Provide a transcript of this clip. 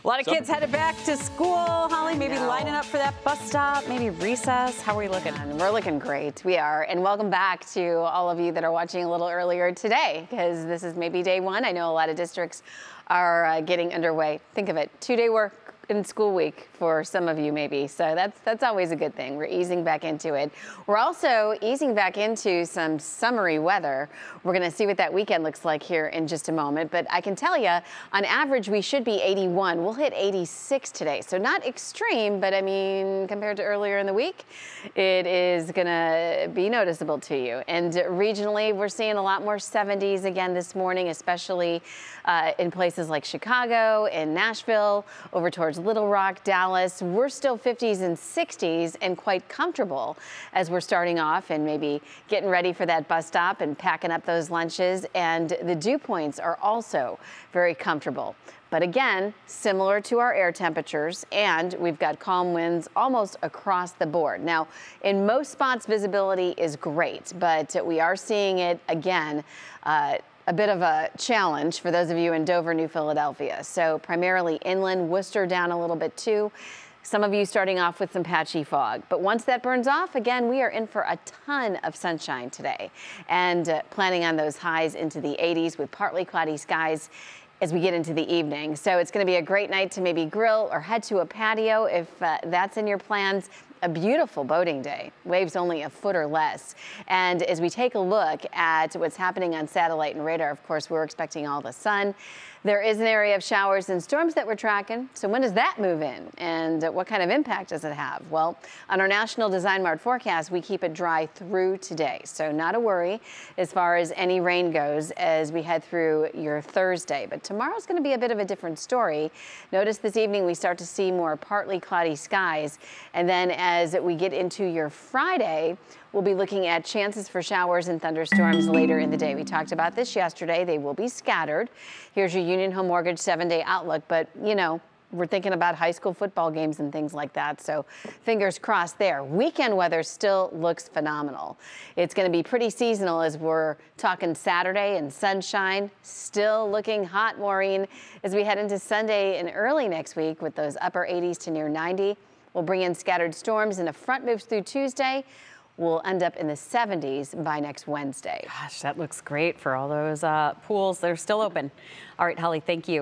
A lot of kids headed back to school. Holly, maybe lining up for that bus stop, maybe recess. How are we looking? We're looking great. We are. And welcome back to all of you that are watching a little earlier today, because this is maybe day one. I know a lot of districts are getting underway. Think of it, 2-day work in school week for some of you maybe. So that's always a good thing. We're easing back into it. We're also easing back into some summery weather. We're going to see what that weekend looks like here in just a moment. But I can tell you, on average, we should be 81. We'll hit 86 today. So not extreme, but I mean, compared to earlier in the week, it is going to be noticeable to you. And regionally, we're seeing a lot more 70s again this morning, especially in places like Chicago and Nashville, over towards Little Rock, Dallas. We're still 50s and 60s and quite comfortable as we're starting off and maybe getting ready for that bus stop and packing up those lunches. And the dew points are also very comfortable. But again, similar to our air temperatures, and we've got calm winds almost across the board. Now, in most spots, visibility is great, but we are seeing it again, a bit of a challenge for those of you in Dover, New Philadelphia. So primarily inland, Worcester down a little bit too. Some of you starting off with some patchy fog. But once that burns off, again, we are in for a ton of sunshine today and planning on those highs into the 80s with partly cloudy skies as we get into the evening. So it's going to be a great night to maybe grill or head to a patio if that's in your plans. A beautiful boating day, waves only a foot or less. And as we take a look at what's happening on satellite and radar, of course, we're expecting all the sun. There is an area of showers and storms that we're tracking. So when does that move in? And what kind of impact does it have? Well, on our National Design Mart forecast, we keep it dry through today. So not a worry as far as any rain goes as we head through your Thursday. But tomorrow's going to be a bit of a different story. Notice this evening we start to see more partly cloudy skies. And then as we get into your Friday, we'll be looking at chances for showers and thunderstorms later in the day. We talked about this yesterday. They will be scattered. Here's your Union Home Mortgage 7-day outlook. But, you know, we're thinking about high school football games and things like that. So fingers crossed there. Weekend weather still looks phenomenal. It's going to be pretty seasonal as we're talking Saturday and sunshine. Still looking hot, Maureen, as we head into Sunday and early next week with those upper 80s to near 90. We'll bring in scattered storms and a front moves through Tuesday. We'll end up in the 70s by next Wednesday. Gosh, that looks great for all those pools that are still open. All right, Holly, thank you.